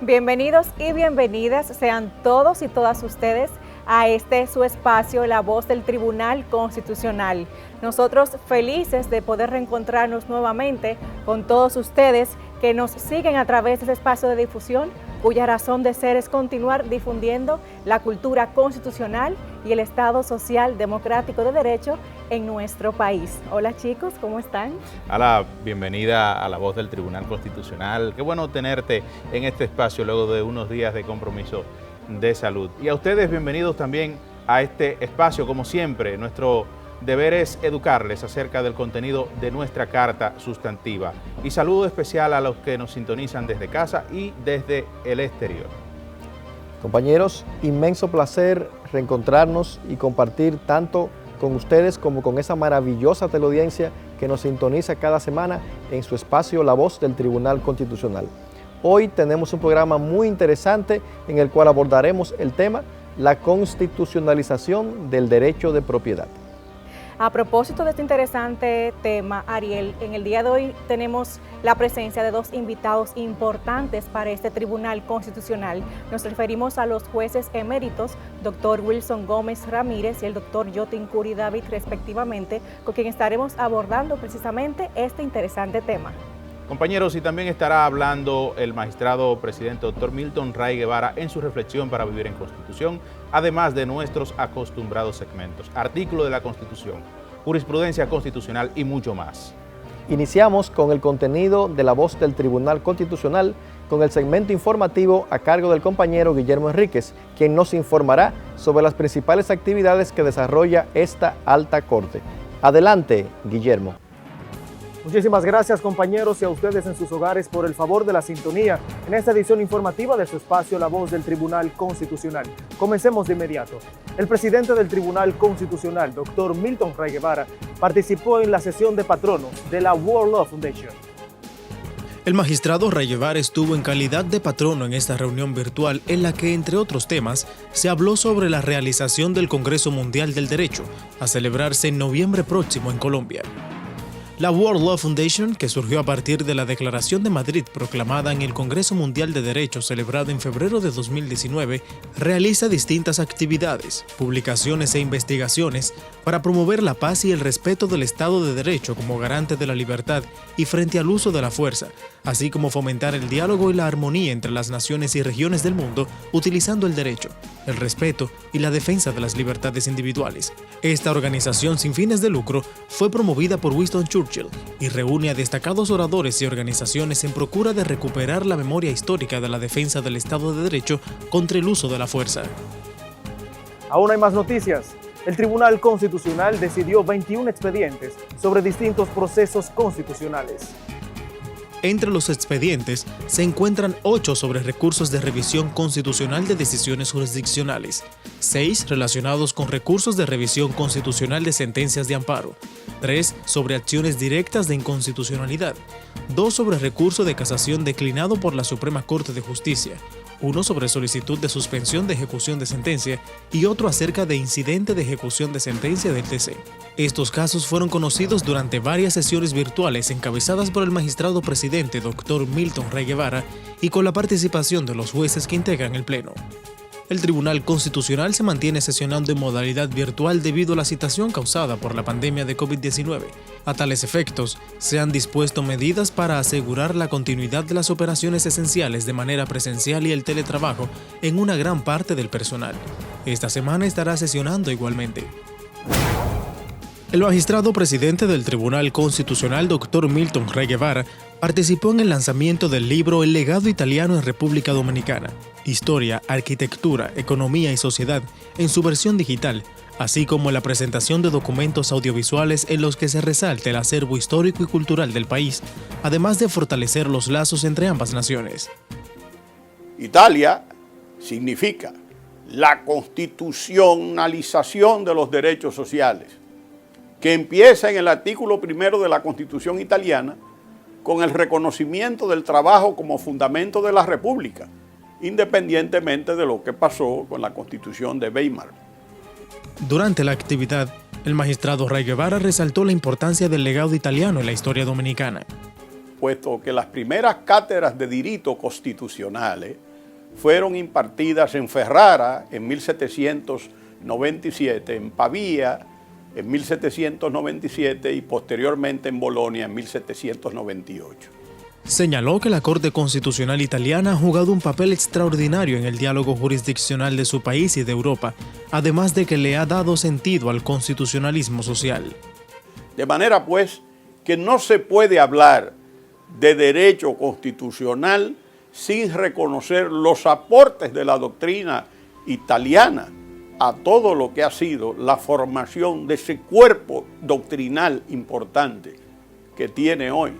Bienvenidos y bienvenidas sean todos y todas ustedes a su espacio, La Voz del Tribunal Constitucional. Nosotros felices de poder reencontrarnos nuevamente con todos ustedes que nos siguen a través de este espacio de difusión, cuya razón de ser es continuar difundiendo la cultura constitucional y el Estado social democrático de derecho en nuestro país. Hola chicos, ¿cómo están? Hola, bienvenida a La Voz del Tribunal Constitucional. Qué bueno tenerte en este espacio luego de unos días de compromiso de salud. Y a ustedes bienvenidos también a este espacio, como siempre. Nuestro deber es educarles acerca del contenido de nuestra Carta Sustantiva. Y saludo especial a los que nos sintonizan desde casa y desde el exterior. Compañeros, inmenso placer reencontrarnos y compartir tanto con ustedes como con esa maravillosa teleaudiencia que nos sintoniza cada semana en su espacio La Voz del Tribunal Constitucional. Hoy tenemos un programa muy interesante en el cual abordaremos el tema la constitucionalización del derecho de propiedad. A propósito de este interesante tema, Ariel, en el día de hoy tenemos la presencia de dos invitados importantes para este Tribunal Constitucional. Nos referimos a los jueces eméritos, doctor Wilson Gómez Ramírez y el doctor Yotin Curi David, respectivamente, con quien estaremos abordando precisamente este interesante tema. Compañeros, y también estará hablando el magistrado presidente doctor Milton Ray Guevara en su reflexión para vivir en Constitución, además de nuestros acostumbrados segmentos, artículo de la Constitución, jurisprudencia constitucional y mucho más. Iniciamos con el contenido de La Voz del Tribunal Constitucional con el segmento informativo a cargo del compañero Guillermo Enríquez, quien nos informará sobre las principales actividades que desarrolla esta alta corte. Adelante, Guillermo. Muchísimas gracias, compañeros, y a ustedes en sus hogares por el favor de la sintonía en esta edición informativa de su espacio La Voz del Tribunal Constitucional. Comencemos de inmediato. El presidente del Tribunal Constitucional, doctor Milton Ray Guevara, participó en la sesión de patronos de la World Law Foundation. El magistrado Ray Guevara estuvo en calidad de patrono en esta reunión virtual en la que, entre otros temas, se habló sobre la realización del Congreso Mundial del Derecho, a celebrarse en noviembre próximo en Colombia. La World Law Foundation, que surgió a partir de la Declaración de Madrid proclamada en el Congreso Mundial de Derecho celebrado en febrero de 2019, realiza distintas actividades, publicaciones e investigaciones para promover la paz y el respeto del Estado de Derecho como garante de la libertad y frente al uso de la fuerza, así como fomentar el diálogo y la armonía entre las naciones y regiones del mundo utilizando el derecho, el respeto y la defensa de las libertades individuales. Esta organización sin fines de lucro fue promovida por Winston Churchill y reúne a destacados oradores y organizaciones en procura de recuperar la memoria histórica de la defensa del Estado de Derecho contra el uso de la fuerza. Aún hay más noticias. El Tribunal Constitucional decidió 21 expedientes sobre distintos procesos constitucionales. Entre los expedientes se encuentran 8 sobre recursos de revisión constitucional de decisiones jurisdiccionales, 6 relacionados con recursos de revisión constitucional de sentencias de amparo, 3 sobre acciones directas de inconstitucionalidad, 2 sobre recurso de casación declinado por la Suprema Corte de Justicia, 1 sobre solicitud de suspensión de ejecución de sentencia y otro acerca de incidente de ejecución de sentencia del TC. Estos casos fueron conocidos durante varias sesiones virtuales encabezadas por el magistrado presidente Dr. Milton Ray Guevara y con la participación de los jueces que integran el Pleno. El Tribunal Constitucional se mantiene sesionando en modalidad virtual debido a la situación causada por la pandemia de COVID-19. A tales efectos, se han dispuesto medidas para asegurar la continuidad de las operaciones esenciales de manera presencial y el teletrabajo en una gran parte del personal. Esta semana estará sesionando igualmente. El magistrado presidente del Tribunal Constitucional, Dr. Milton Ray Guevara, participó en el lanzamiento del libro El legado italiano en República Dominicana, Historia, Arquitectura, Economía y Sociedad, en su versión digital, así como en la presentación de documentos audiovisuales en los que se resalta el acervo histórico y cultural del país, además de fortalecer los lazos entre ambas naciones. Italia significa la constitucionalización de los derechos sociales, que empieza en el artículo 1 de la Constitución italiana con el reconocimiento del trabajo como fundamento de la República, independientemente de lo que pasó con la Constitución de Weimar. Durante la actividad, el magistrado Ray Guevara resaltó la importancia del legado italiano en la historia dominicana. Puesto que las primeras cátedras de Diritto Costituzionale fueron impartidas en Ferrara en 1797, en Pavía en 1797 y posteriormente en Bolonia en 1798. Señaló que la Corte Constitucional Italiana ha jugado un papel extraordinario en el diálogo jurisdiccional de su país y de Europa, además de que le ha dado sentido al constitucionalismo social. De manera, pues, que no se puede hablar de derecho constitucional sin reconocer los aportes de la doctrina italiana a todo lo que ha sido la formación de ese cuerpo doctrinal importante que tiene hoy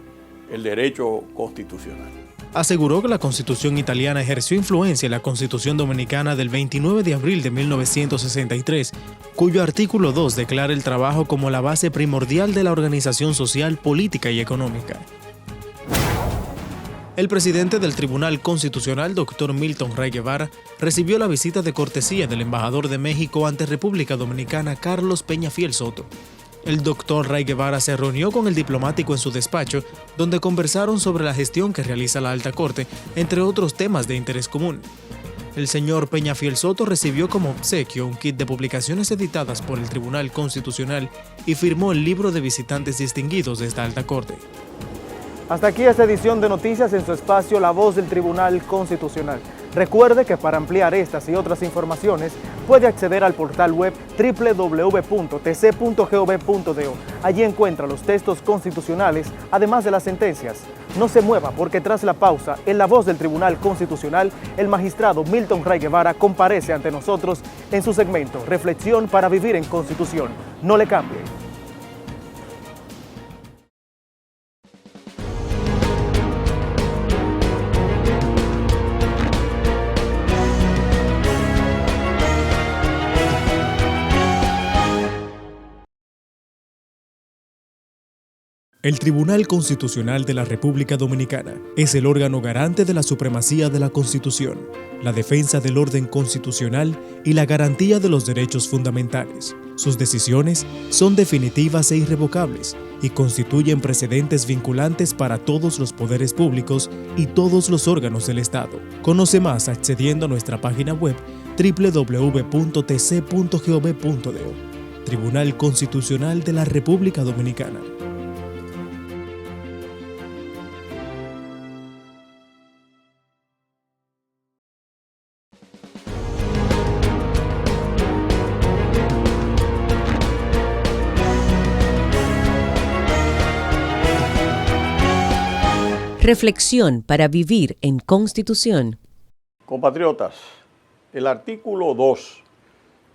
el derecho constitucional. Aseguró que la Constitución italiana ejerció influencia en la Constitución dominicana del 29 de abril de 1963, cuyo artículo 2 declara el trabajo como la base primordial de la organización social, política y económica. El presidente del Tribunal Constitucional, Dr. Milton Ray Guevara, recibió la visita de cortesía del embajador de México ante República Dominicana, Carlos Peñafiel Soto. El Dr. Ray Guevara se reunió con el diplomático en su despacho, donde conversaron sobre la gestión que realiza la Alta Corte, entre otros temas de interés común. El señor Peñafiel Soto recibió como obsequio un kit de publicaciones editadas por el Tribunal Constitucional y firmó el libro de visitantes distinguidos de esta Alta Corte. Hasta aquí esta edición de noticias en su espacio La Voz del Tribunal Constitucional. Recuerde que para ampliar estas y otras informaciones puede acceder al portal web www.tc.gov.do. Allí encuentra los textos constitucionales, además de las sentencias. No se mueva porque tras la pausa, en La Voz del Tribunal Constitucional, el magistrado Milton Ray Guevara comparece ante nosotros en su segmento Reflexión para vivir en Constitución. No le cambie. El Tribunal Constitucional de la República Dominicana es el órgano garante de la supremacía de la Constitución, la defensa del orden constitucional y la garantía de los derechos fundamentales. Sus decisiones son definitivas e irrevocables y constituyen precedentes vinculantes para todos los poderes públicos y todos los órganos del Estado. Conoce más accediendo a nuestra página web www.tc.gov.do. Tribunal Constitucional de la República Dominicana. Reflexión para vivir en Constitución. Compatriotas, el artículo 2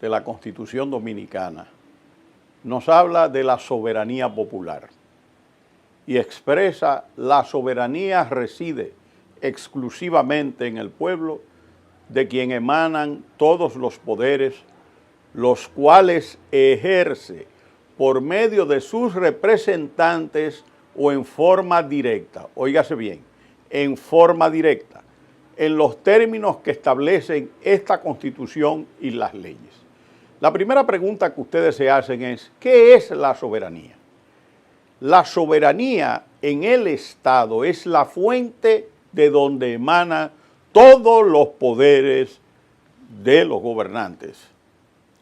de la Constitución Dominicana nos habla de la soberanía popular y expresa: la soberanía reside exclusivamente en el pueblo, de quien emanan todos los poderes, los cuales ejerce por medio de sus representantes o en forma directa, óigase bien, en forma directa, en los términos que establecen esta Constitución y las leyes. La primera pregunta que ustedes se hacen es: ¿qué es la soberanía? La soberanía en el Estado es la fuente de donde emanan todos los poderes de los gobernantes.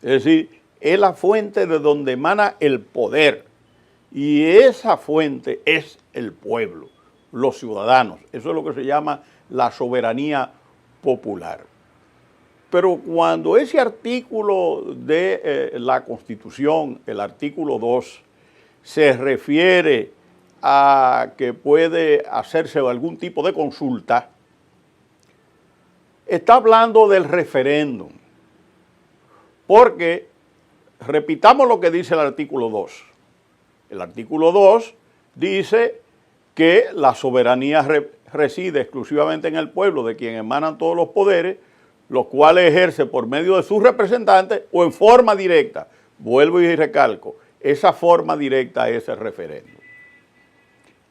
Es decir, es la fuente de donde emana el poder. Y esa fuente es el pueblo, los ciudadanos. Eso es lo que se llama la soberanía popular. Pero cuando ese artículo de la Constitución, el artículo 2, se refiere a que puede hacerse algún tipo de consulta, está hablando del referéndum. Porque, repitamos lo que dice el artículo 2. El artículo 2 dice que la soberanía reside exclusivamente en el pueblo, de quien emanan todos los poderes, los cuales ejerce por medio de sus representantes o en forma directa. Vuelvo y recalco, esa forma directa es el referéndum.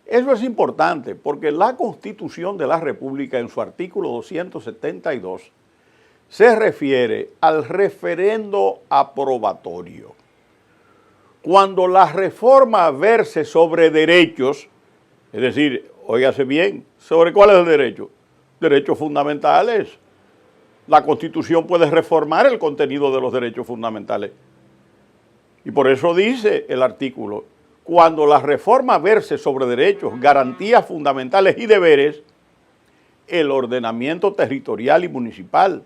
Eso es importante porque la Constitución de la República, en su artículo 272, se refiere al referendo aprobatorio. Cuando la reforma verse sobre derechos, es decir, óigase bien, ¿sobre cuál es el derecho? Derechos fundamentales, la Constitución puede reformar el contenido de los derechos fundamentales. Y por eso dice el artículo, cuando la reforma verse sobre derechos, garantías fundamentales y deberes, el ordenamiento territorial y municipal,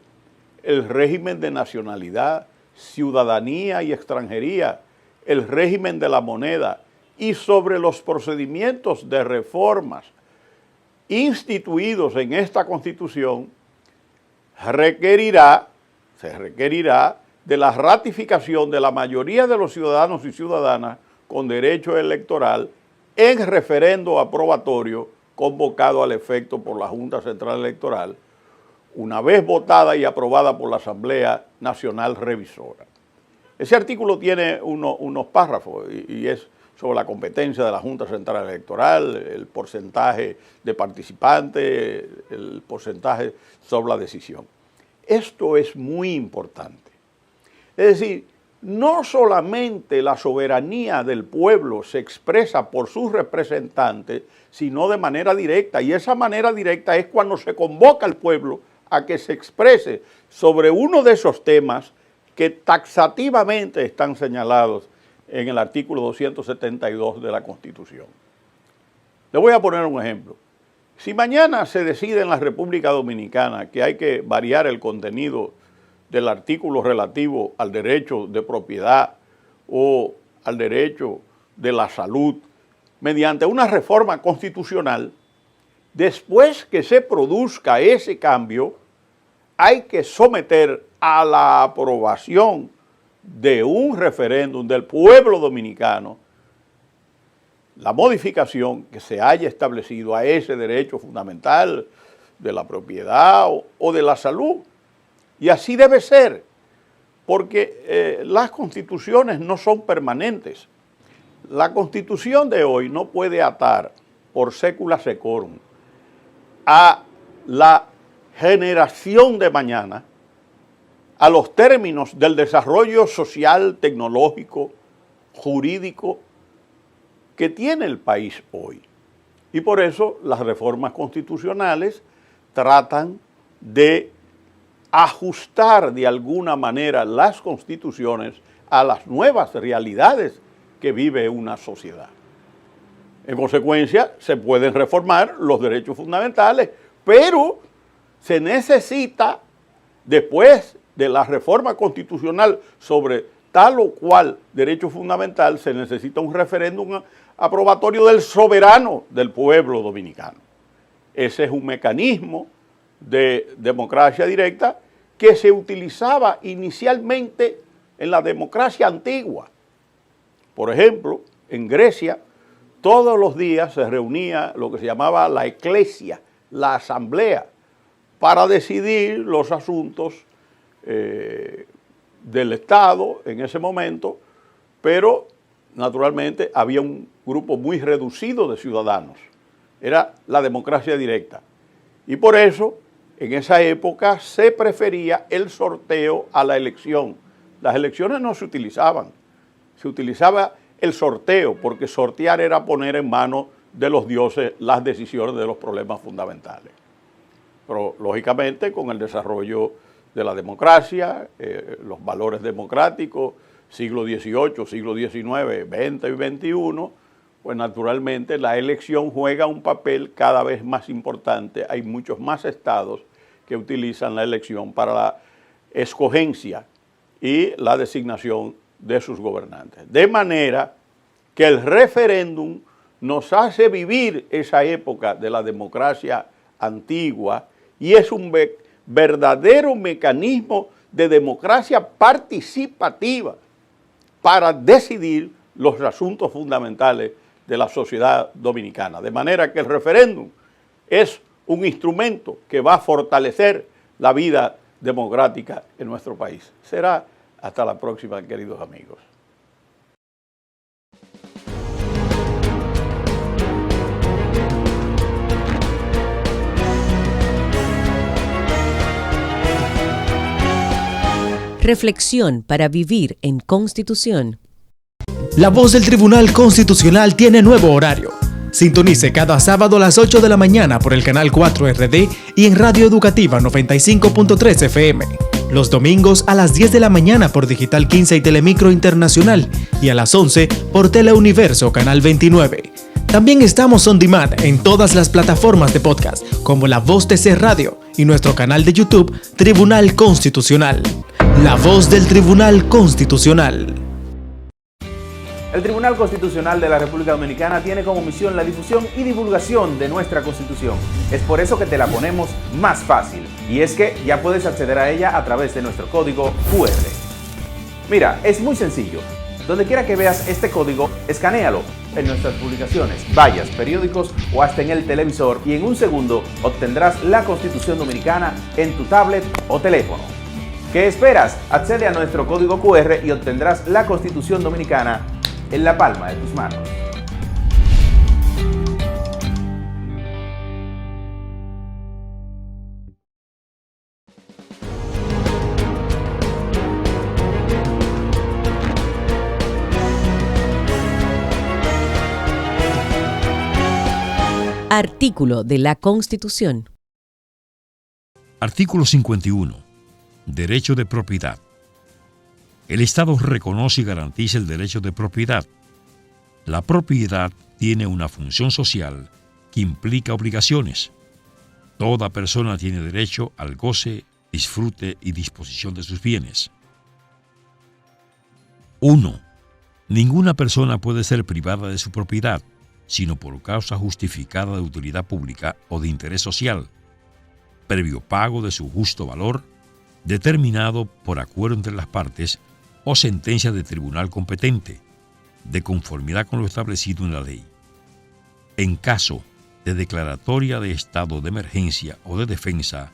el régimen de nacionalidad, ciudadanía y extranjería, el régimen de la moneda y sobre los procedimientos de reformas instituidos en esta Constitución, se requerirá de la ratificación de la mayoría de los ciudadanos y ciudadanas con derecho electoral en referendo aprobatorio convocado al efecto por la Junta Central Electoral, una vez votada y aprobada por la Asamblea Nacional Revisora. Ese artículo tiene unos párrafos y es sobre la competencia de la Junta Central Electoral, el porcentaje de participantes, el porcentaje sobre la decisión. Esto es muy importante. Es decir, no solamente la soberanía del pueblo se expresa por sus representantes, sino de manera directa. Y esa manera directa es cuando se convoca al pueblo a que se exprese sobre uno de esos temas que taxativamente están señalados en el artículo 272 de la Constitución. Le voy a poner un ejemplo. Si mañana se decide en la República Dominicana que hay que variar el contenido del artículo relativo al derecho de propiedad o al derecho de la salud mediante una reforma constitucional, después que se produzca ese cambio, hay que someter a la aprobación de un referéndum del pueblo dominicano la modificación que se haya establecido a ese derecho fundamental de la propiedad o de la salud. Y así debe ser, porque las constituciones no son permanentes. La Constitución de hoy no puede atar por secula secorum a la generación de mañana, a los términos del desarrollo social, tecnológico, jurídico que tiene el país hoy. Y por eso las reformas constitucionales tratan de ajustar de alguna manera las constituciones a las nuevas realidades que vive una sociedad. En consecuencia, se pueden reformar los derechos fundamentales, pero se necesita, después de la reforma constitucional sobre tal o cual derecho fundamental, se necesita un referéndum aprobatorio del soberano del pueblo dominicano. Ese es un mecanismo de democracia directa que se utilizaba inicialmente en la democracia antigua. Por ejemplo, en Grecia, todos los días se reunía lo que se llamaba la eclesia, la asamblea, para decidir los asuntos del Estado en ese momento, pero naturalmente había un grupo muy reducido de ciudadanos. Era la democracia directa. Y por eso, en esa época, se prefería el sorteo a la elección. Las elecciones no se utilizaban, se utilizaba el sorteo, porque sortear era poner en manos de los dioses las decisiones de los problemas fundamentales. Pero, lógicamente, con el desarrollo de la democracia, los valores democráticos, siglo XVIII, siglo XIX, XX y XXI, pues naturalmente la elección juega un papel cada vez más importante. Hay muchos más estados que utilizan la elección para la escogencia y la designación de sus gobernantes. De manera que el referéndum nos hace vivir esa época de la democracia antigua y es un verdadero mecanismo de democracia participativa para decidir los asuntos fundamentales de la sociedad dominicana. De manera que el referéndum es un instrumento que va a fortalecer la vida democrática en nuestro país. Será hasta la próxima, queridos amigos. Reflexión para vivir en Constitución. La Voz del Tribunal Constitucional tiene nuevo horario. Sintonice cada sábado a las 8 de la mañana por el canal 4RD y en Radio Educativa 95.3 FM. Los domingos a las 10 de la mañana por Digital 15 y Telemicro Internacional y a las 11 por Teleuniverso Canal 29. También estamos on demand en todas las plataformas de podcast como La Voz TC Radio y nuestro canal de YouTube Tribunal Constitucional. La Voz del Tribunal Constitucional. El Tribunal Constitucional de la República Dominicana tiene como misión la difusión y divulgación de nuestra Constitución. Es por eso que te la ponemos más fácil. Y es que ya puedes acceder a ella a través de nuestro código QR. Mira, es muy sencillo. Donde quiera que veas este código, escanéalo en nuestras publicaciones, vallas, periódicos o hasta en el televisor y en un segundo obtendrás la Constitución Dominicana en tu tablet o teléfono. ¿Qué esperas? Accede a nuestro código QR y obtendrás la Constitución Dominicana en la palma de tus manos. Artículo de la Constitución. Artículo 51. Derecho de propiedad. El Estado reconoce y garantiza el derecho de propiedad. La propiedad tiene una función social que implica obligaciones. Toda persona tiene derecho al goce, disfrute y disposición de sus bienes. 1. Ninguna persona puede ser privada de su propiedad, sino por causa justificada de utilidad pública o de interés social, previo pago de su justo valor, determinado por acuerdo entre las partes o sentencia de tribunal competente, de conformidad con lo establecido en la ley. En caso de declaratoria de estado de emergencia o de defensa,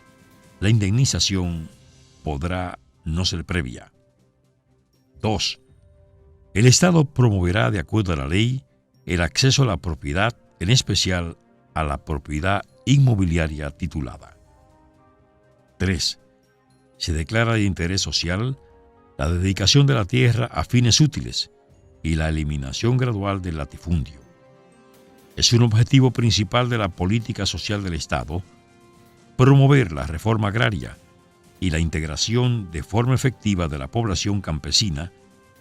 la indemnización podrá no ser previa. 2. El Estado promoverá, de acuerdo a la ley, el acceso a la propiedad, en especial a la propiedad inmobiliaria titulada. 3. Se declara de interés social la dedicación de la tierra a fines útiles y la eliminación gradual del latifundio. Es un objetivo principal de la política social del Estado promover la reforma agraria y la integración de forma efectiva de la población campesina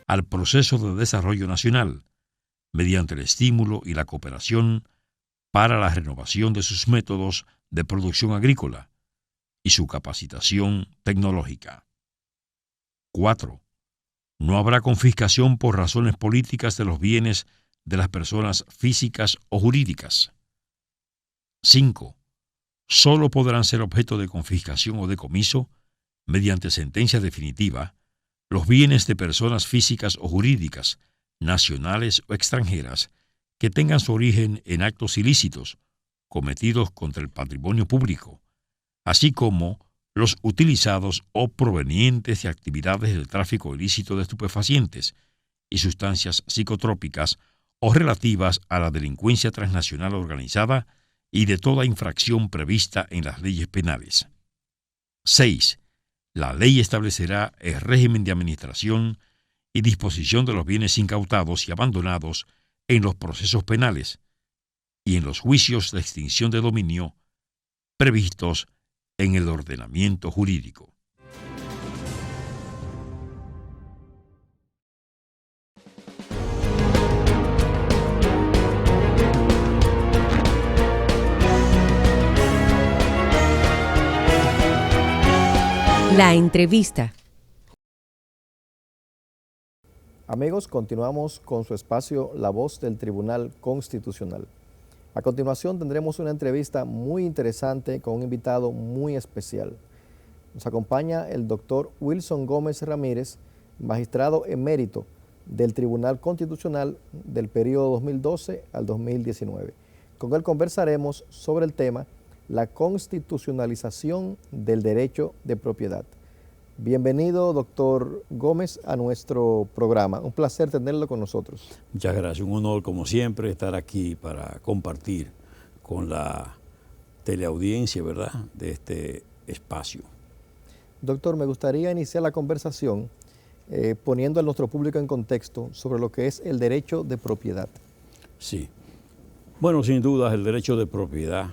al proceso de desarrollo nacional, mediante el estímulo y la cooperación para la renovación de sus métodos de producción agrícola y su capacitación tecnológica. 4. No habrá confiscación por razones políticas de los bienes de las personas físicas o jurídicas. 5. Solo podrán ser objeto de confiscación o decomiso, mediante sentencia definitiva, los bienes de personas físicas o jurídicas, nacionales o extranjeras, que tengan su origen en actos ilícitos cometidos contra el patrimonio público, así como los utilizados o provenientes de actividades del tráfico ilícito de estupefacientes y sustancias psicotrópicas o relativas a la delincuencia transnacional organizada y de toda infracción prevista en las leyes penales. 6. La ley establecerá el régimen de administración y disposición de los bienes incautados y abandonados en los procesos penales y en los juicios de extinción de dominio previstos en el ordenamiento jurídico. La entrevista. Amigos, continuamos con su espacio La Voz del Tribunal Constitucional. A continuación tendremos una entrevista muy interesante con un invitado muy especial. Nos acompaña el doctor Wilson Gómez Ramírez, magistrado emérito del Tribunal Constitucional del periodo 2012 al 2019. Con él conversaremos sobre el tema la constitucionalización del derecho de propiedad. Bienvenido, doctor Gómez, a nuestro programa. Un placer tenerlo con nosotros. Muchas gracias. Un honor, como siempre, estar aquí para compartir con la teleaudiencia, ¿verdad?, de este espacio. Doctor, me gustaría iniciar la conversación poniendo a nuestro público en contexto sobre lo que es el derecho de propiedad. Sí. Bueno, sin duda el derecho de propiedad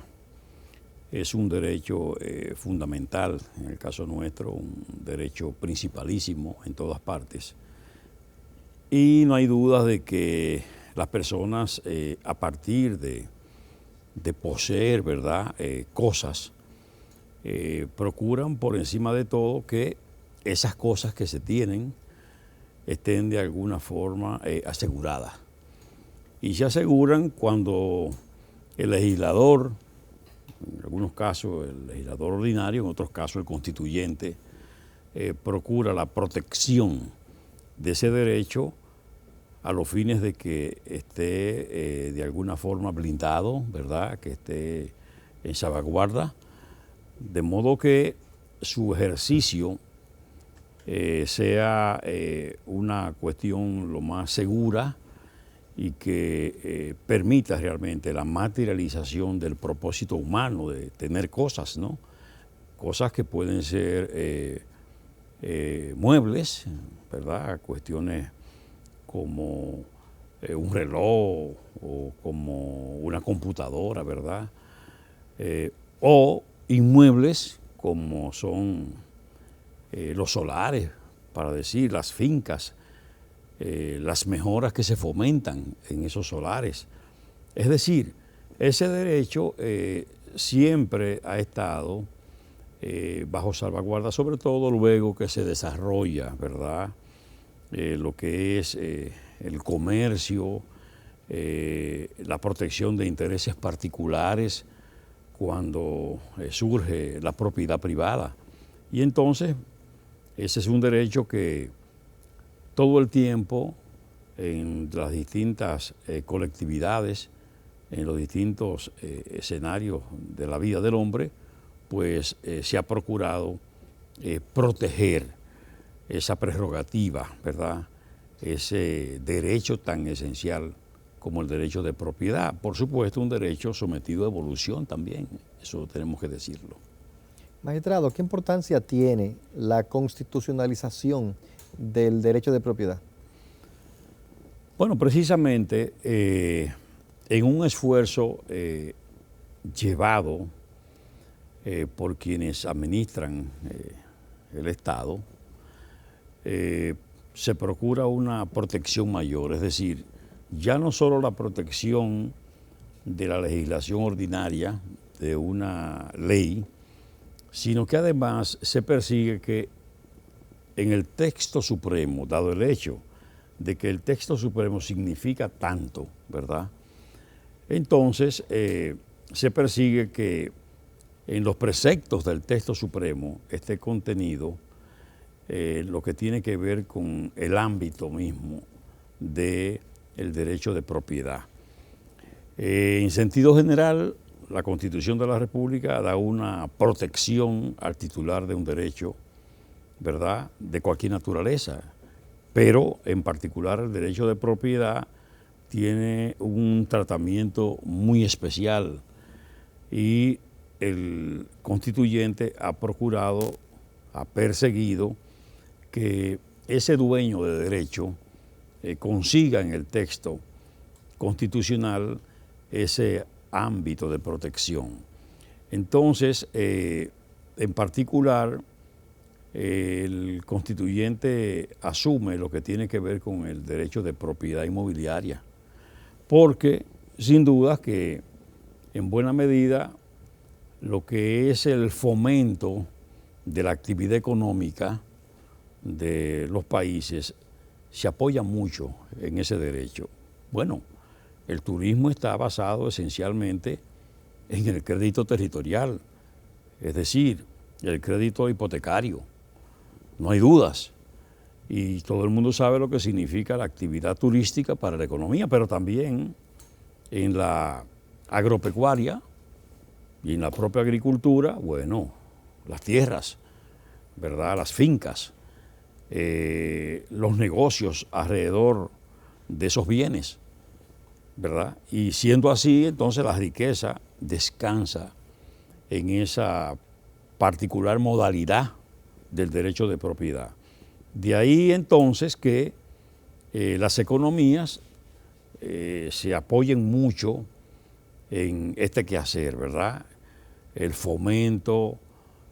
es un derecho fundamental, en el caso nuestro, un derecho principalísimo en todas partes. Y no hay duda de que las personas, a partir de poseer, ¿verdad?, cosas, procuran por encima de todo que esas cosas que se tienen estén de alguna forma aseguradas. Y se aseguran cuando el legislador, en algunos casos el legislador ordinario, en otros casos el constituyente, procura la protección de ese derecho a los fines de que esté de alguna forma blindado, ¿verdad?, que esté en salvaguarda, de modo que su ejercicio sea una cuestión lo más segura y que permita realmente la materialización del propósito humano de tener cosas, ¿no? Cosas que pueden ser muebles, ¿verdad? Cuestiones como un reloj o como una computadora, ¿verdad? O inmuebles como son los solares, para decir, las fincas, las mejoras que se fomentan en esos solares. Es decir, ese derecho siempre ha estado bajo salvaguarda, sobre todo luego que se desarrolla, ¿verdad?, lo que es el comercio, la protección de intereses particulares, cuando surge la propiedad privada. Y entonces, ese es un derecho que todo el tiempo, en las distintas colectividades, en los distintos escenarios de la vida del hombre, pues se ha procurado proteger esa prerrogativa, ¿verdad?, ese derecho tan esencial como el derecho de propiedad. Por supuesto, un derecho sometido a evolución también, eso tenemos que decirlo. Magistrado, ¿qué importancia tiene la constitucionalización del derecho de propiedad? Bueno, precisamente en un esfuerzo llevado por quienes administran el Estado, se procura una protección mayor, es decir, ya no solo la protección de la legislación ordinaria de una ley, sino que además se persigue que en el texto supremo, dado el hecho de que el texto supremo significa tanto, ¿verdad?, entonces se persigue que en los preceptos del texto supremo esté contenido lo que tiene que ver con el ámbito mismo del derecho de propiedad. En sentido general, la Constitución de la República da una protección al titular de un derecho, ¿verdad?, de cualquier naturaleza, pero en particular el derecho de propiedad tiene un tratamiento muy especial y el constituyente ha procurado, ha perseguido que ese dueño de derecho consiga en el texto constitucional ese ámbito de protección. Entonces, en particular, el constituyente asume lo que tiene que ver con el derecho de propiedad inmobiliaria, porque sin duda que en buena medida lo que es el fomento de la actividad económica de los países se apoya mucho en ese derecho. Bueno, el turismo está basado esencialmente en el crédito territorial, es decir, el crédito hipotecario. No hay dudas. Y todo el mundo sabe lo que significa la actividad turística para la economía, pero también en la agropecuaria y en la propia agricultura, bueno, las tierras, ¿verdad?, las fincas, los negocios alrededor de esos bienes, ¿verdad? Y siendo así, entonces la riqueza descansa en esa particular modalidad del derecho de propiedad. De ahí entonces que las economías se apoyen mucho en este quehacer, ¿verdad? El fomento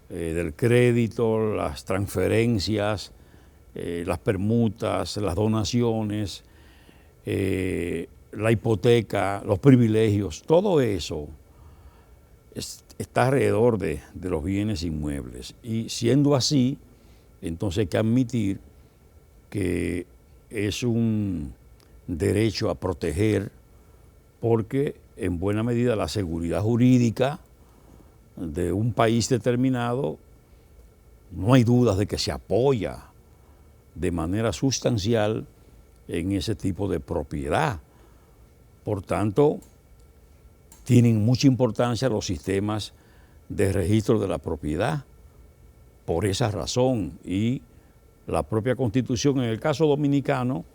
del crédito, las transferencias, las permutas, las donaciones, la hipoteca, los privilegios, todo eso está alrededor de los bienes inmuebles. Y siendo así, entonces hay que admitir que es un derecho a proteger, porque en buena medida la seguridad jurídica de un país determinado, no hay dudas de que se apoya de manera sustancial en ese tipo de propiedad. Por tanto, tienen mucha importancia los sistemas de registro de la propiedad por esa razón. Y la propia Constitución, en el caso dominicano,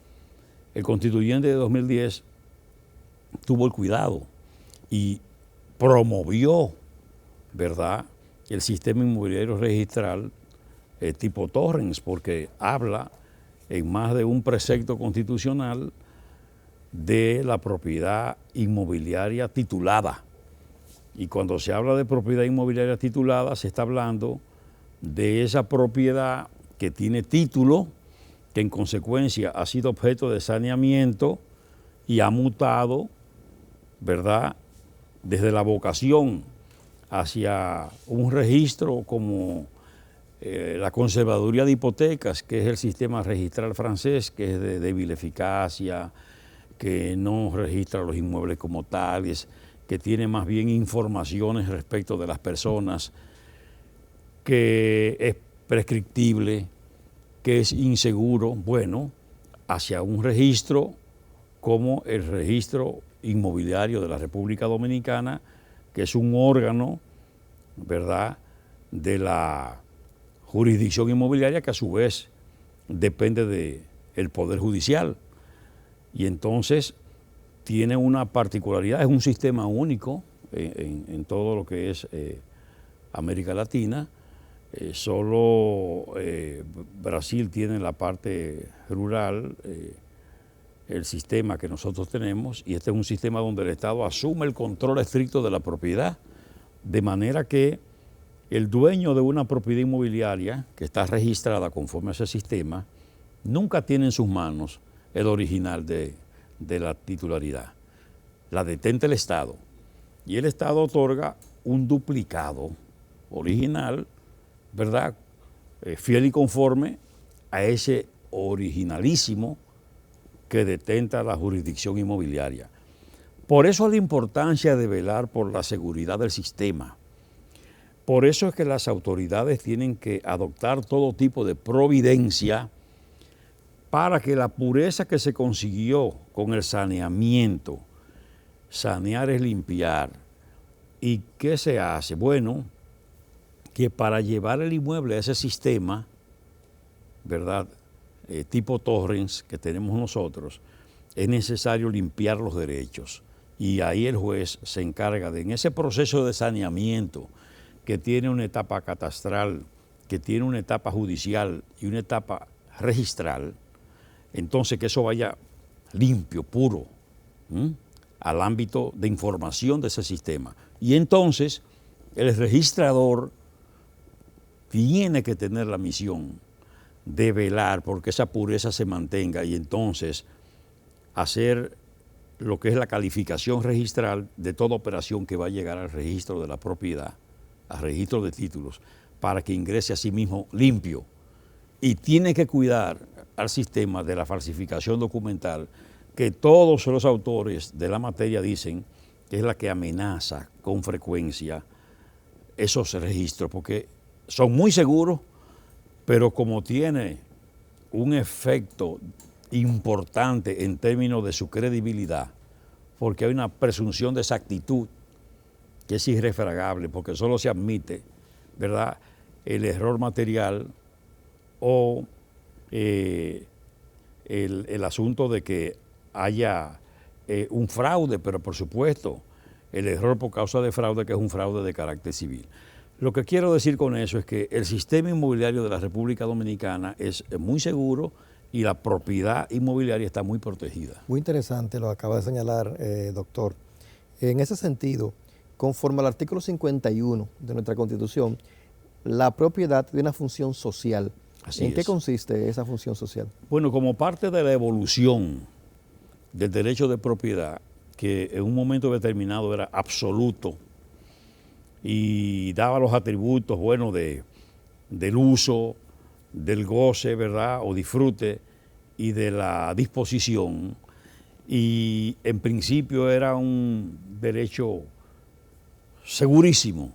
el constituyente de 2010 tuvo el cuidado y promovió, ¿verdad?, el sistema inmobiliario registral tipo Torrens, porque habla en más de un precepto constitucional de la propiedad inmobiliaria titulada. Y cuando se habla de propiedad inmobiliaria titulada, se está hablando de esa propiedad que tiene título, que en consecuencia ha sido objeto de saneamiento y ha mutado, ¿verdad?, desde la vocación hacia un registro como la conservaduría de hipotecas, que es el sistema registral francés, que es de débil eficacia, que no registra los inmuebles como tales, que tiene más bien informaciones respecto de las personas, que es prescriptible, que es inseguro, bueno, hacia un registro como el registro inmobiliario de la República Dominicana, que es un órgano, ¿verdad?, de la jurisdicción inmobiliaria, que a su vez depende del Poder Judicial. Y entonces tiene una particularidad, es un sistema único en todo lo que es América Latina. Solo Brasil tiene la parte rural, el sistema que nosotros tenemos, y este es un sistema donde el Estado asume el control estricto de la propiedad, de manera que el dueño de una propiedad inmobiliaria que está registrada conforme a ese sistema nunca tiene en sus manos el original de la titularidad. La detenta el Estado, y el Estado otorga un duplicado original, ¿verdad?, fiel y conforme a ese originalísimo que detenta la jurisdicción inmobiliaria. Por eso la importancia de velar por la seguridad del sistema. Por eso es que las autoridades tienen que adoptar todo tipo de providencia para que la pureza que se consiguió con el saneamiento, sanear es limpiar. ¿Y qué se hace? Bueno, que para llevar el inmueble a ese sistema, ¿verdad?, tipo Torrens que tenemos nosotros, es necesario limpiar los derechos. Y ahí el juez se encarga de, en ese proceso de saneamiento, que tiene una etapa catastral, que tiene una etapa judicial y una etapa registral, entonces que eso vaya limpio, puro, al ámbito de información de ese sistema. Y entonces el registrador tiene que tener la misión de velar porque esa pureza se mantenga y entonces hacer lo que es la calificación registral de toda operación que va a llegar al registro de la propiedad, al registro de títulos, para que ingrese a sí mismo limpio. Y tiene que cuidar al sistema de la falsificación documental, que todos los autores de la materia dicen que es la que amenaza con frecuencia esos registros, porque son muy seguros, pero como tiene un efecto importante en términos de su credibilidad, porque hay una presunción de exactitud que es irrefragable, porque solo se admite, ¿verdad?, el error material o el asunto de que haya un fraude, pero por supuesto el error por causa de fraude, que es un fraude de carácter civil. Lo que quiero decir con eso es que el sistema inmobiliario de la República Dominicana es muy seguro y la propiedad inmobiliaria está muy protegida. Muy interesante lo acaba de señalar, doctor. En ese sentido, conforme al artículo 51 de nuestra Constitución, la propiedad tiene una función social. ¿En qué consiste esa función social? Bueno, como parte de la evolución del derecho de propiedad, que en un momento determinado era absoluto y daba los atributos, bueno, del uso, del goce, ¿verdad?, o disfrute y de la disposición, y en principio era un derecho segurísimo,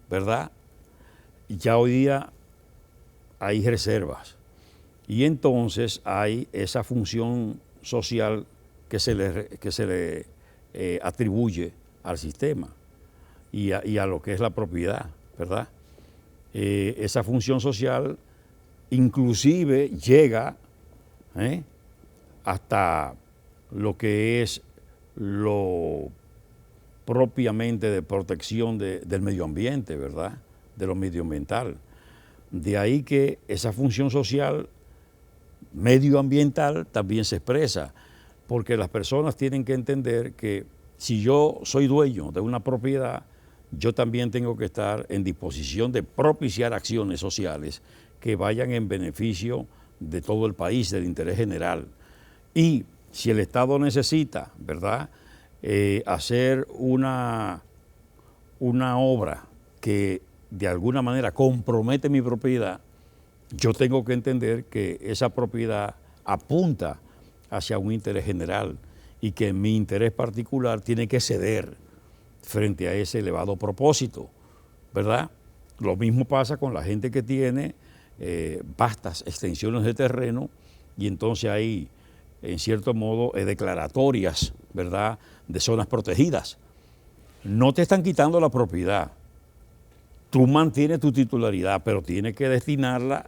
¿verdad? Ya hoy día hay reservas y entonces hay esa función social que se le atribuye al sistema y a lo que es la propiedad, ¿verdad? Esa función social inclusive llega hasta lo que es lo propiamente de protección del medio ambiente, ¿verdad?, de lo medioambiental. De ahí que esa función social medioambiental también se expresa, porque las personas tienen que entender que si yo soy dueño de una propiedad, yo también tengo que estar en disposición de propiciar acciones sociales que vayan en beneficio de todo el país, del interés general. Y si el Estado necesita, ¿verdad?, hacer una obra que de alguna manera compromete mi propiedad, yo tengo que entender que esa propiedad apunta hacia un interés general y que mi interés particular tiene que ceder frente a ese elevado propósito, ¿verdad? Lo mismo pasa con la gente que tiene vastas extensiones de terreno y entonces hay, en cierto modo, declaratorias, ¿verdad?, de zonas protegidas. No te están quitando la propiedad. Tú mantienes tu titularidad, pero tienes que destinarla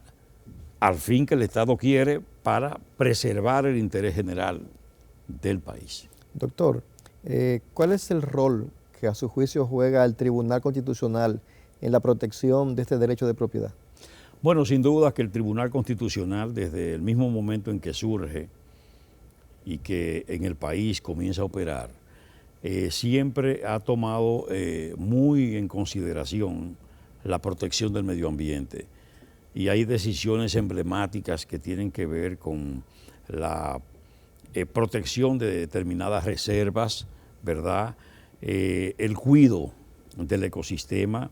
al fin que el Estado quiere para preservar el interés general del país. Doctor, ¿cuál es el rol que a su juicio juega el Tribunal Constitucional en la protección de este derecho de propiedad? Bueno, sin duda que el Tribunal Constitucional, desde el mismo momento en que surge y que en el país comienza a operar, siempre ha tomado muy en consideración la protección del medio ambiente. Y hay decisiones emblemáticas que tienen que ver con la protección de determinadas reservas, ¿verdad?, el cuidado del ecosistema,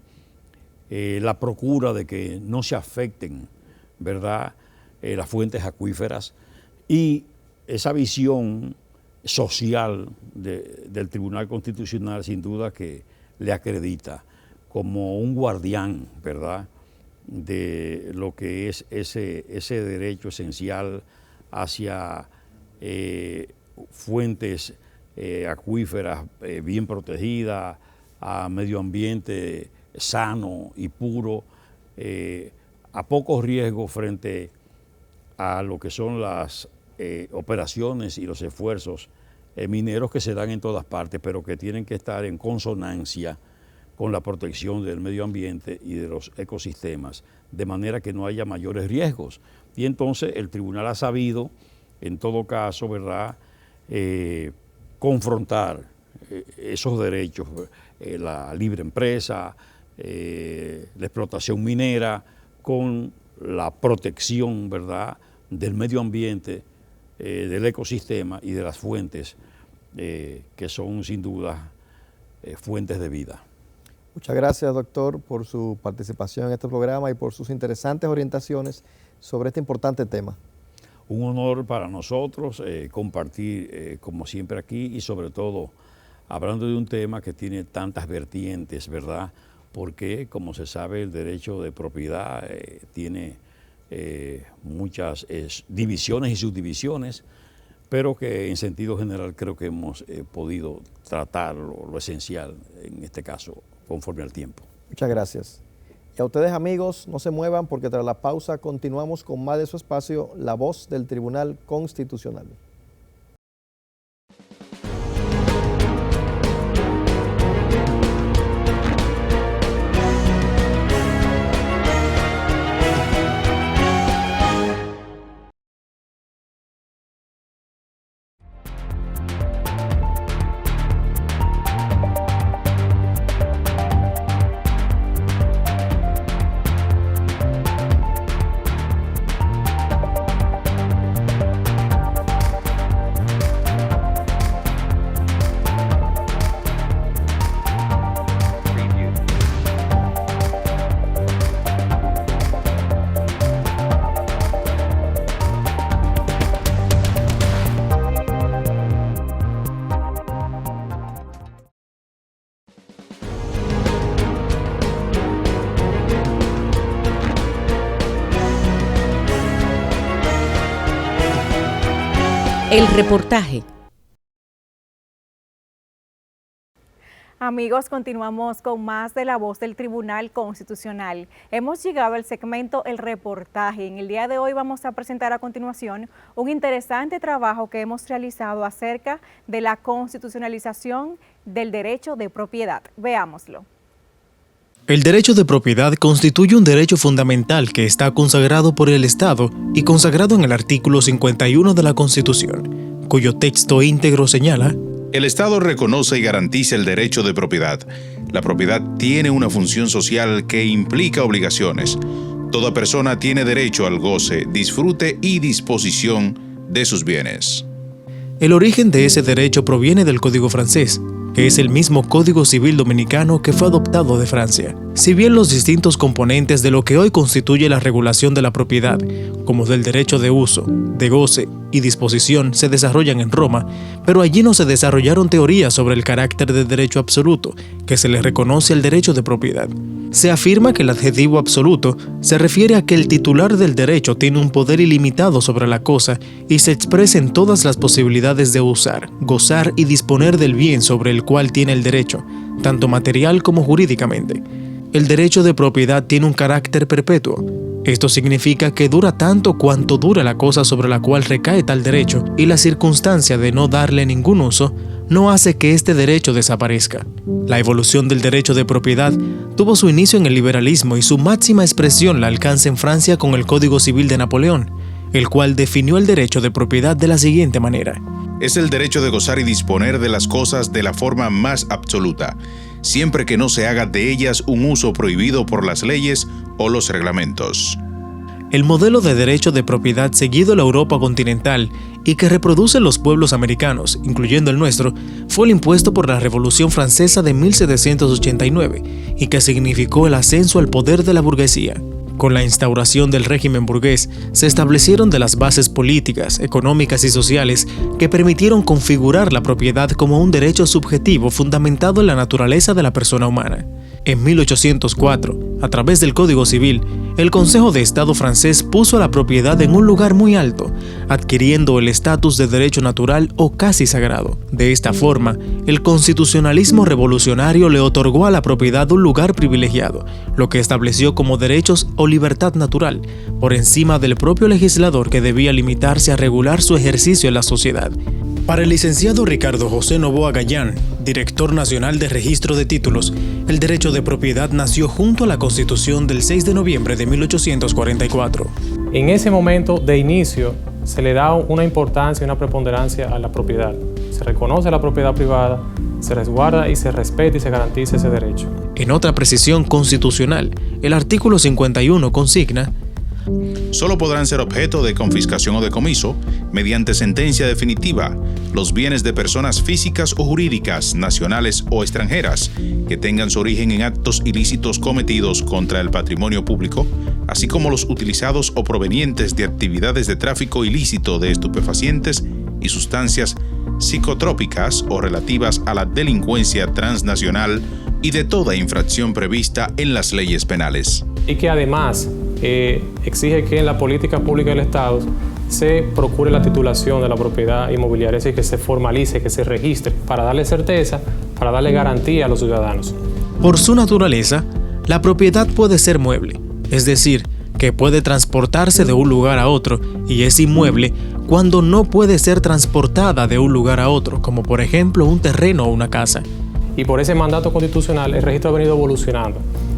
la procura de que no se afecten, ¿verdad?, las fuentes acuíferas y esa visión social del Tribunal Constitucional sin duda que le acredita como un guardián, ¿verdad?, de lo que es ese derecho esencial hacia fuentes acuíferas bien protegidas, a medio ambiente sano y puro, a poco riesgo frente a lo que son las operaciones y los esfuerzos mineros que se dan en todas partes, pero que tienen que estar en consonancia con la protección del medio ambiente y de los ecosistemas, de manera que no haya mayores riesgos. Y entonces el tribunal ha sabido, en todo caso, ¿verdad?, confrontar esos derechos, la libre empresa, la explotación minera, con la protección, ¿verdad?, del medio ambiente, del ecosistema y de las fuentes que son sin duda fuentes de vida. Muchas gracias, doctor, por su participación en este programa y por sus interesantes orientaciones sobre este importante tema. Un honor para nosotros compartir, como siempre aquí, y sobre todo hablando de un tema que tiene tantas vertientes, ¿verdad? Porque, como se sabe, el derecho de propiedad tiene muchas divisiones y subdivisiones, pero que en sentido general creo que hemos podido tratar lo esencial, en este caso, conforme al tiempo. Muchas gracias. Y a ustedes, amigos, no se muevan porque tras la pausa continuamos con más de su espacio, La Voz del Tribunal Constitucional. El reportaje. Amigos, continuamos con más de La Voz del Tribunal Constitucional. Hemos llegado al segmento El Reportaje. En el día de hoy vamos a presentar a continuación un interesante trabajo que hemos realizado acerca de la constitucionalización del derecho de propiedad. Veámoslo. El derecho de propiedad constituye un derecho fundamental que está consagrado por el Estado y consagrado en el artículo 51 de la Constitución, cuyo texto íntegro señala: el Estado reconoce y garantiza el derecho de propiedad. La propiedad tiene una función social que implica obligaciones. Toda persona tiene derecho al goce, disfrute y disposición de sus bienes. El origen de ese derecho proviene del Código francés, que es el mismo Código Civil Dominicano que fue adoptado de Francia. Si bien los distintos componentes de lo que hoy constituye la regulación de la propiedad, como del derecho de uso, de goce y disposición, se desarrollan en Roma, pero allí no se desarrollaron teorías sobre el carácter de derecho absoluto que se le reconoce al derecho de propiedad. Se afirma que el adjetivo absoluto se refiere a que el titular del derecho tiene un poder ilimitado sobre la cosa y se expresa en todas las posibilidades de usar, gozar y disponer del bien sobre el cual tiene el derecho, tanto material como jurídicamente. El derecho de propiedad tiene un carácter perpetuo. Esto significa que dura tanto cuanto dura la cosa sobre la cual recae tal derecho, y la circunstancia de no darle ningún uso no hace que este derecho desaparezca. La evolución del derecho de propiedad tuvo su inicio en el liberalismo y su máxima expresión la alcanza en Francia con el Código Civil de Napoleón, el cual definió el derecho de propiedad de la siguiente manera: es el derecho de gozar y disponer de las cosas de la forma más absoluta, siempre que no se haga de ellas un uso prohibido por las leyes o los reglamentos. El modelo de derecho de propiedad seguido en la Europa continental y que reproducen los pueblos americanos, incluyendo el nuestro, fue el impuesto por la Revolución Francesa de 1789 y que significó el ascenso al poder de la burguesía. Con la instauración del régimen burgués, se establecieron de las bases políticas, económicas y sociales que permitieron configurar la propiedad como un derecho subjetivo fundamentado en la naturaleza de la persona humana. En 1804, a través del Código Civil, el Consejo de Estado francés puso a la propiedad en un lugar muy alto, adquiriendo el estatus de derecho natural o casi sagrado. De esta forma, el constitucionalismo revolucionario le otorgó a la propiedad un lugar privilegiado, lo que estableció como derechos o libertad natural, por encima del propio legislador que debía limitarse a regular su ejercicio en la sociedad. Para el licenciado Ricardo José Novoa Gallán, director nacional de Registro de Títulos, el derecho de propiedad nació junto a la Constitución del 6 de noviembre de 1844. En ese momento de inicio se le da una importancia y una preponderancia a la propiedad. Se reconoce la propiedad privada, se resguarda y se respeta y se garantiza ese derecho. En otra precisión constitucional, el artículo 51 consigna: solo podrán ser objeto de confiscación o decomiso, mediante sentencia definitiva, los bienes de personas físicas o jurídicas, nacionales o extranjeras, que tengan su origen en actos ilícitos cometidos contra el patrimonio público, así como los utilizados o provenientes de actividades de tráfico ilícito de estupefacientes y sustancias psicotrópicas o relativas a la delincuencia transnacional y de toda infracción prevista en las leyes penales. Y que además exige que en la política pública del Estado se procure la titulación de la propiedad inmobiliaria, es decir, que se formalice, que se registre, para darle certeza, para darle garantía a los ciudadanos. Por su naturaleza, la propiedad puede ser mueble, es decir, que puede transportarse de un lugar a otro y es inmueble cuando no puede ser transportada de un lugar a otro, como por ejemplo un terreno o una casa. Y por ese mandato constitucional el registro ha venido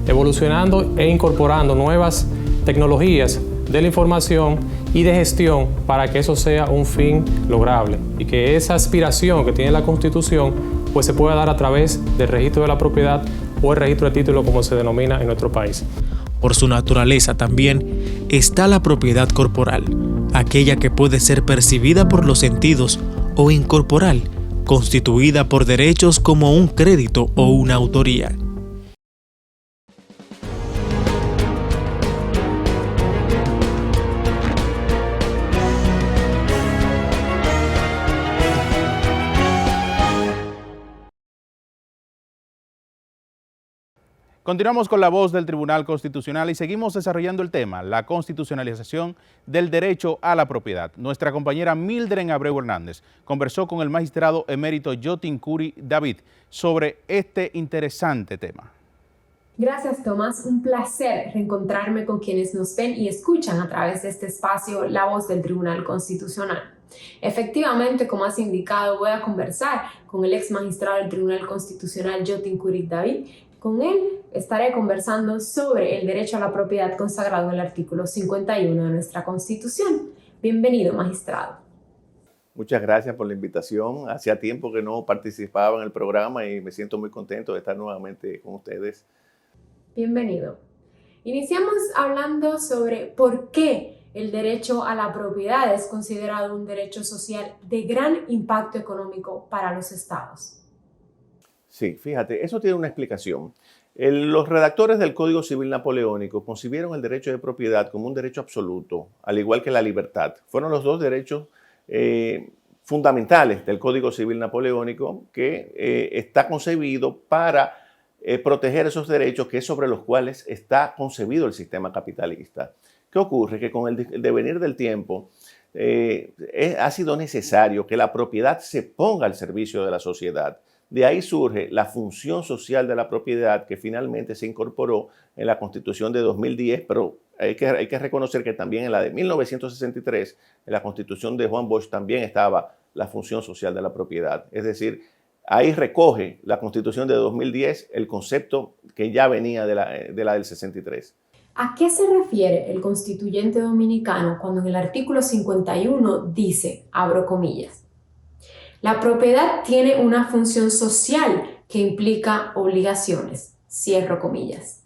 evolucionando e incorporando nuevas tecnologías de la información y de gestión para que eso sea un fin lograble y que esa aspiración que tiene la Constitución pues se pueda dar a través del registro de la propiedad o el registro de títulos, como se denomina en nuestro país. Por su naturaleza también está la propiedad corporal, aquella que puede ser percibida por los sentidos, o incorporal, constituida por derechos como un crédito o una autoría. Continuamos con la voz del Tribunal Constitucional y seguimos desarrollando el tema, la constitucionalización del derecho a la propiedad. Nuestra compañera Mildred Abreu Hernández conversó con el magistrado emérito Yotin Curi David sobre este interesante tema. Gracias, Tomás. Un placer reencontrarme con quienes nos ven y escuchan a través de este espacio La Voz del Tribunal Constitucional. Efectivamente, como has indicado, voy a conversar con el ex magistrado del Tribunal Constitucional Yotin Curi David. Con él estaré conversando sobre el derecho a la propiedad consagrado en el artículo 51 de nuestra Constitución. Bienvenido, magistrado. Muchas gracias por la invitación. Hacía tiempo que no participaba en el programa y me siento muy contento de estar nuevamente con ustedes. Bienvenido. Iniciamos hablando sobre por qué el derecho a la propiedad es considerado un derecho social de gran impacto económico para los estados. Sí, fíjate, eso tiene una explicación. Los redactores del Código Civil Napoleónico concibieron el derecho de propiedad como un derecho absoluto, al igual que la libertad. Fueron los dos derechos fundamentales del Código Civil Napoleónico que está concebido para proteger esos derechos que es sobre los cuales está concebido el sistema capitalista. ¿Qué ocurre? Que con el devenir del tiempo ha sido necesario que la propiedad se ponga al servicio de la sociedad. De ahí surge la función social de la propiedad que finalmente se incorporó en la Constitución de 2010, pero hay que reconocer que también en la de 1963, en la Constitución de Juan Bosch, también estaba la función social de la propiedad. Es decir, ahí recoge la Constitución de 2010 el concepto que ya venía de la del 63. ¿A qué se refiere el constituyente dominicano cuando en el artículo 51 dice, abro comillas, la propiedad tiene una función social que implica obligaciones, cierro comillas?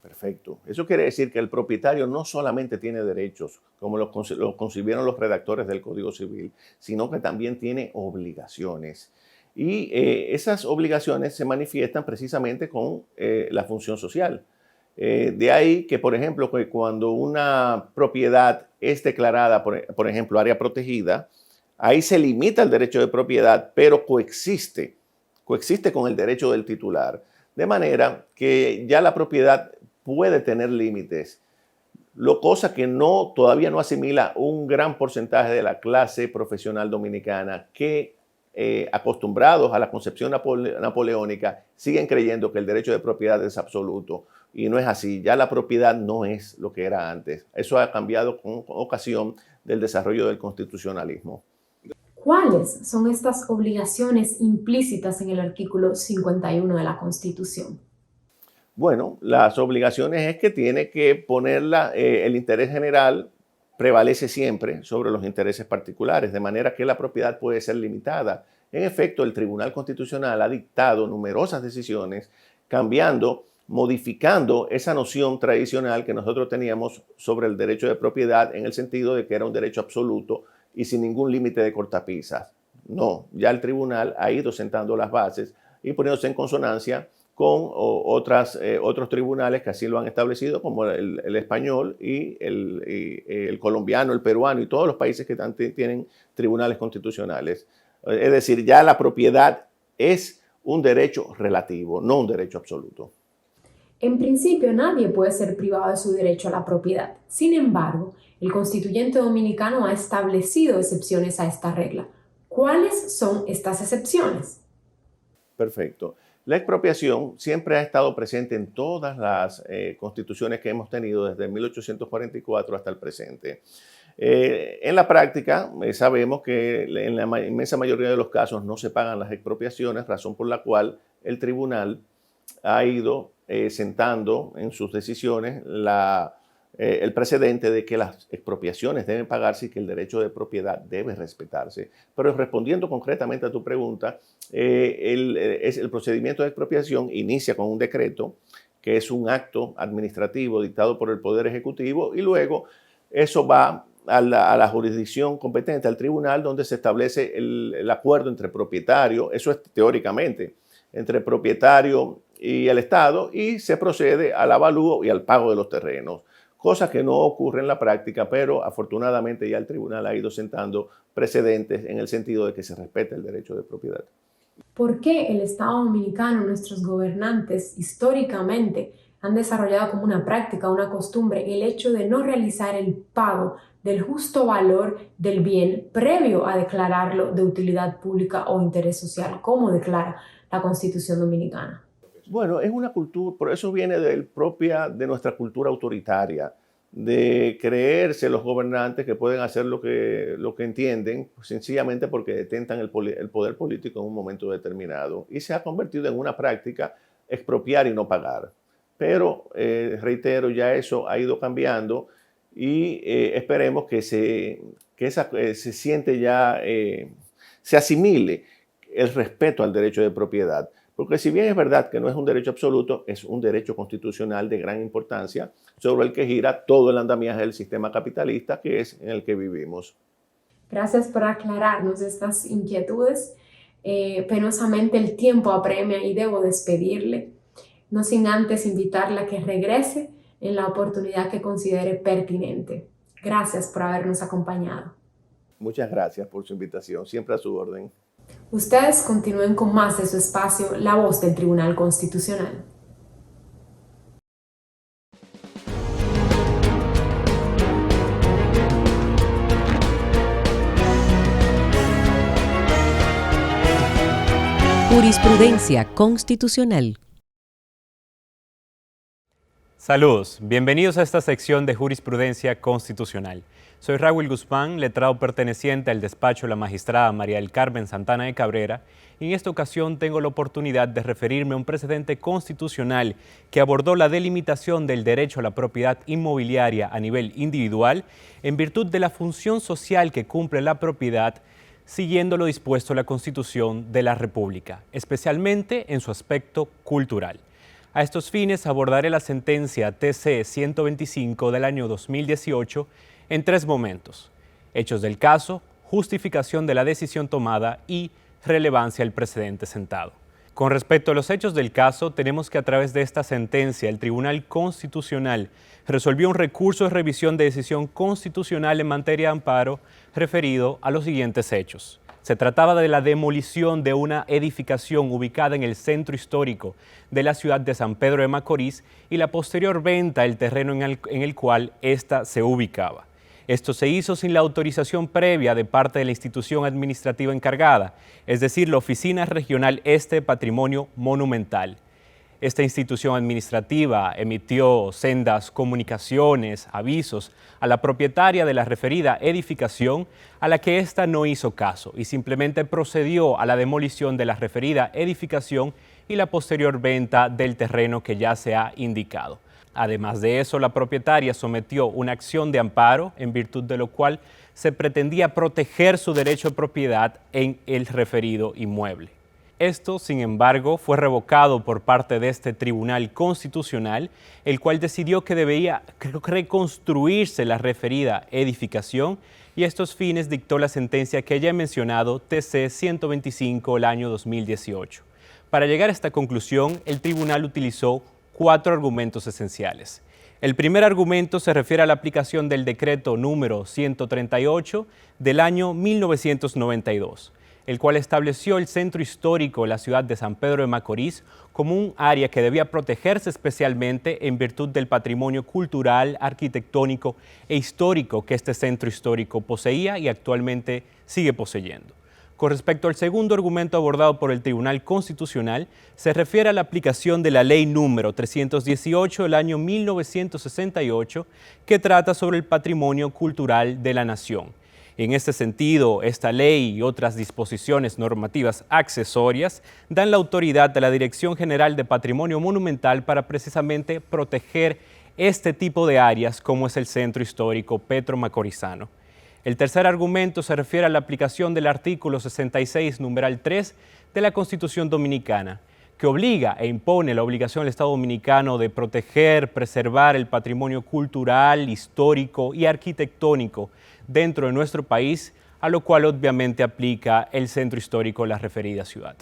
Perfecto. Eso quiere decir que el propietario no solamente tiene derechos, como lo concibieron los redactores del Código Civil, sino que también tiene obligaciones. Y esas obligaciones se manifiestan precisamente con la función social. De ahí que, por ejemplo, que cuando una propiedad es declarada, por ejemplo, área protegida, ahí se limita el derecho de propiedad, pero coexiste con el derecho del titular. De manera que ya la propiedad puede tener límites, cosa que todavía no asimila un gran porcentaje de la clase profesional dominicana que, acostumbrados a la concepción napoleónica, siguen creyendo que el derecho de propiedad es absoluto. Y no es así. Ya la propiedad no es lo que era antes. Eso ha cambiado con ocasión del desarrollo del constitucionalismo. ¿Cuáles son estas obligaciones implícitas en el artículo 51 de la Constitución? Bueno, las obligaciones es que tiene que ponerla, el interés general prevalece siempre sobre los intereses particulares, de manera que la propiedad puede ser limitada. En efecto, el Tribunal Constitucional ha dictado numerosas decisiones cambiando, modificando esa noción tradicional que nosotros teníamos sobre el derecho de propiedad en el sentido de que era un derecho absoluto y sin ningún límite de cortapisas. No, ya el tribunal ha ido sentando las bases y poniéndose en consonancia con otros tribunales que así lo han establecido, como el español y el colombiano, el peruano y todos los países que tienen tribunales constitucionales. Es decir, ya la propiedad es un derecho relativo, no un derecho absoluto. En principio, nadie puede ser privado de su derecho a la propiedad. Sin embargo, el constituyente dominicano ha establecido excepciones a esta regla. ¿Cuáles son estas excepciones? Perfecto. La expropiación siempre ha estado presente en todas las constituciones que hemos tenido desde 1844 hasta el presente. En la práctica, sabemos que en la inmensa mayoría de los casos no se pagan las expropiaciones, razón por la cual el tribunal ha ido sentando en sus decisiones el precedente de que las expropiaciones deben pagarse y que el derecho de propiedad debe respetarse. Pero respondiendo concretamente a tu pregunta, el procedimiento de expropiación inicia con un decreto, que es un acto administrativo dictado por el Poder Ejecutivo, y luego eso va a la jurisdicción competente, al tribunal, donde se establece el acuerdo entre propietario, eso es teóricamente, entre propietario y el Estado, y se procede al avalúo y al pago de los terrenos. Cosa que no ocurre en la práctica, pero afortunadamente ya el tribunal ha ido sentando precedentes en el sentido de que se respete el derecho de propiedad. ¿Por qué el Estado Dominicano, nuestros gobernantes, históricamente han desarrollado como una práctica, una costumbre, el hecho de no realizar el pago del justo valor del bien previo a declararlo de utilidad pública o interés social, como declara la Constitución Dominicana? Bueno, es una cultura, por eso viene de nuestra cultura autoritaria, de creerse los gobernantes que pueden hacer lo que entienden, sencillamente porque detentan el poder político en un momento determinado. Y se ha convertido en una práctica expropiar y no pagar. Pero, reitero, ya eso ha ido cambiando y esperemos que se siente ya, se asimile el respeto al derecho de propiedad. Porque si bien es verdad que no es un derecho absoluto, es un derecho constitucional de gran importancia sobre el que gira todo el andamiaje del sistema capitalista que es en el que vivimos. Gracias por aclararnos estas inquietudes. Penosamente el tiempo apremia y debo despedirle, no sin antes invitarla a que regrese en la oportunidad que considere pertinente. Gracias por habernos acompañado. Muchas gracias por su invitación, siempre a su orden. Ustedes continúen con más de su espacio, La Voz del Tribunal Constitucional. Jurisprudencia constitucional. Saludos, bienvenidos a esta sección de Jurisprudencia Constitucional. Soy Raúl Guzmán, letrado perteneciente al despacho de la magistrada María del Carmen Santana de Cabrera, y en esta ocasión tengo la oportunidad de referirme a un precedente constitucional que abordó la delimitación del derecho a la propiedad inmobiliaria a nivel individual en virtud de la función social que cumple la propiedad, siguiendo lo dispuesto en la Constitución de la República, especialmente en su aspecto cultural. A estos fines abordaré la sentencia TC 125 del año 2018 en 3 momentos: hechos del caso, justificación de la decisión tomada y relevancia del precedente sentado. Con respecto a los hechos del caso, tenemos que a través de esta sentencia el Tribunal Constitucional resolvió un recurso de revisión de decisión constitucional en materia de amparo referido a los siguientes hechos. Se trataba de la demolición de una edificación ubicada en el centro histórico de la ciudad de San Pedro de Macorís y la posterior venta del terreno en el cual ésta se ubicaba. Esto se hizo sin la autorización previa de parte de la institución administrativa encargada, es decir, la Oficina Regional Este de Patrimonio Monumental. Esta institución administrativa emitió sendas comunicaciones, avisos a la propietaria de la referida edificación, a la que ésta no hizo caso y simplemente procedió a la demolición de la referida edificación y la posterior venta del terreno que ya se ha indicado. Además de eso, la propietaria sometió una acción de amparo, en virtud de lo cual se pretendía proteger su derecho de propiedad en el referido inmueble. Esto, sin embargo, fue revocado por parte de este Tribunal Constitucional, el cual decidió que debía reconstruirse la referida edificación y a estos fines dictó la sentencia que ya he mencionado, TC 125 del año 2018. Para llegar a esta conclusión, el tribunal utilizó 4 argumentos esenciales. El primer argumento se refiere a la aplicación del decreto número 138 del año 1992, el cual estableció el centro histórico de la ciudad de San Pedro de Macorís como un área que debía protegerse especialmente en virtud del patrimonio cultural, arquitectónico e histórico que este centro histórico poseía y actualmente sigue poseyendo. Con respecto al segundo argumento abordado por el Tribunal Constitucional, se refiere a la aplicación de la Ley número 318 del año 1968, que trata sobre el patrimonio cultural de la nación. En este sentido, esta ley y otras disposiciones normativas accesorias dan la autoridad a la Dirección General de Patrimonio Monumental para precisamente proteger este tipo de áreas como es el Centro Histórico Petro Macorizano. El tercer argumento se refiere a la aplicación del artículo 66, numeral 3 de la Constitución Dominicana, que obliga e impone la obligación al Estado Dominicano de proteger, preservar el patrimonio cultural, histórico y arquitectónico dentro de nuestro país, a lo cual obviamente aplica el centro histórico de la referida ciudad.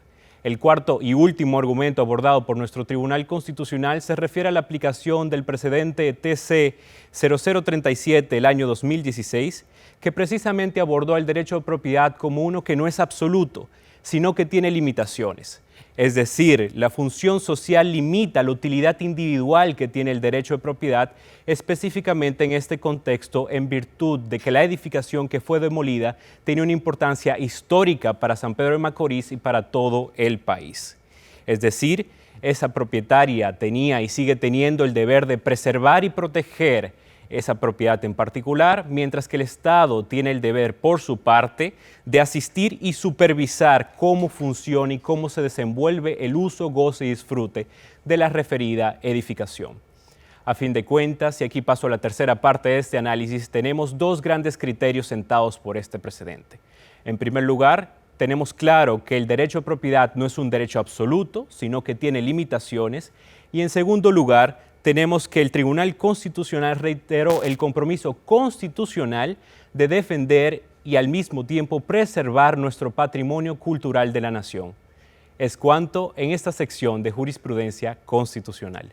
El cuarto y último argumento abordado por nuestro Tribunal Constitucional se refiere a la aplicación del precedente TC 0037 del año 2016, que precisamente abordó el derecho de propiedad como uno que no es absoluto, sino que tiene limitaciones. Es decir, la función social limita la utilidad individual que tiene el derecho de propiedad, específicamente en este contexto, en virtud de que la edificación que fue demolida tenía una importancia histórica para San Pedro de Macorís y para todo el país. Es decir, esa propietaria tenía y sigue teniendo el deber de preservar y proteger esa propiedad en particular, mientras que el Estado tiene el deber, por su parte, de asistir y supervisar cómo funciona y cómo se desenvuelve el uso, goce y disfrute de la referida edificación. A fin de cuentas, y aquí paso a la tercera parte de este análisis, tenemos dos grandes criterios sentados por este precedente. En primer lugar, tenemos claro que el derecho de propiedad no es un derecho absoluto, sino que tiene limitaciones. Y en segundo lugar, tenemos que el Tribunal Constitucional reiteró el compromiso constitucional de defender y al mismo tiempo preservar nuestro patrimonio cultural de la nación. Es cuanto en esta sección de jurisprudencia constitucional.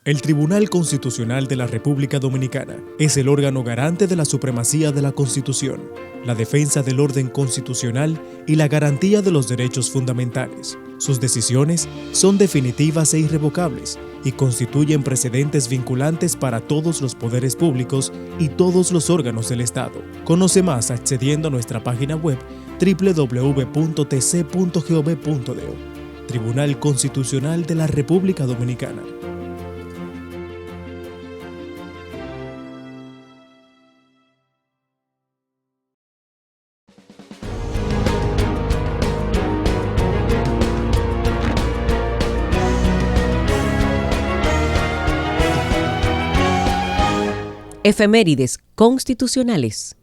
El Tribunal Constitucional de la República Dominicana es el órgano garante de la supremacía de la Constitución, la defensa del orden constitucional y la garantía de los derechos fundamentales. Sus decisiones son definitivas e irrevocables y constituyen precedentes vinculantes para todos los poderes públicos y todos los órganos del Estado. Conoce más accediendo a nuestra página web www.tc.gov.do. Tribunal Constitucional de la República Dominicana. Efemérides constitucionales.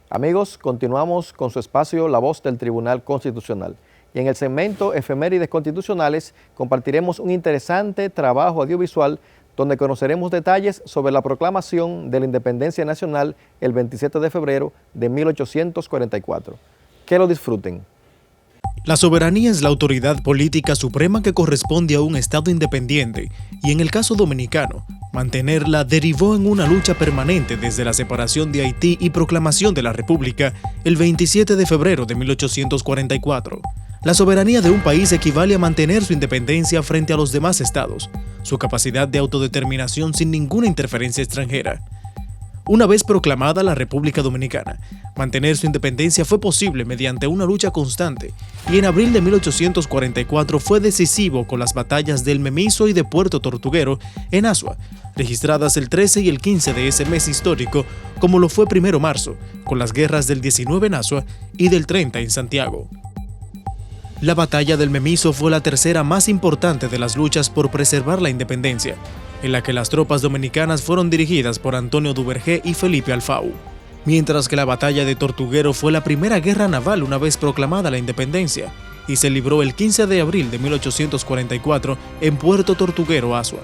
Amigos, continuamos con su espacio La Voz del Tribunal Constitucional. Y en el segmento Efemérides Constitucionales compartiremos un interesante trabajo audiovisual donde conoceremos detalles sobre la proclamación de la Independencia Nacional el 27 de febrero de 1844. Que lo disfruten. La soberanía es la autoridad política suprema que corresponde a un Estado independiente y en el caso dominicano, mantenerla derivó en una lucha permanente desde la separación de Haití y proclamación de la República el 27 de febrero de 1844. La soberanía de un país equivale a mantener su independencia frente a los demás estados, su capacidad de autodeterminación sin ninguna interferencia extranjera. Una vez proclamada la República Dominicana, mantener su independencia fue posible mediante una lucha constante y en abril de 1844 fue decisivo con las batallas del Memiso y de Puerto Tortuguero en Asua, registradas el 13 y el 15 de ese mes histórico, como lo fue 1 marzo, con las guerras del 19 en Asua y del 30 en Santiago. La batalla del Memiso fue la tercera más importante de las luchas por preservar la independencia, en la que las tropas dominicanas fueron dirigidas por Antonio Duvergé y Felipe Alfau, mientras que la batalla de Tortuguero fue la primera guerra naval una vez proclamada la independencia, y se libró el 15 de abril de 1844 en Puerto Tortuguero, Asua.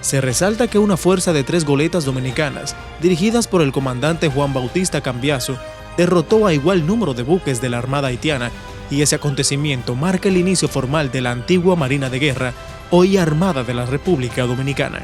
Se resalta que una fuerza de 3 goletas dominicanas, dirigidas por el comandante Juan Bautista Cambiaso, derrotó a igual número de buques de la Armada haitiana, y ese acontecimiento marca el inicio formal de la antigua Marina de Guerra, hoy Armada de la República Dominicana.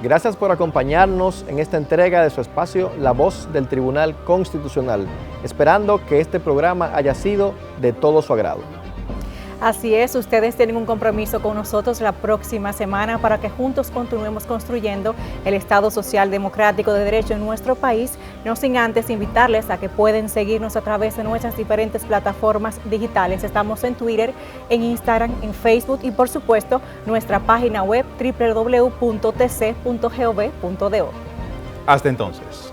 Gracias por acompañarnos en esta entrega de su espacio La Voz del Tribunal Constitucional, esperando que este programa haya sido de todo su agrado. Así es, ustedes tienen un compromiso con nosotros la próxima semana para que juntos continuemos construyendo el Estado social democrático de derecho en nuestro país, no sin antes invitarles a que pueden seguirnos a través de nuestras diferentes plataformas digitales. Estamos en Twitter, en Instagram, en Facebook y por supuesto nuestra página web www.tc.gov.do. Hasta entonces.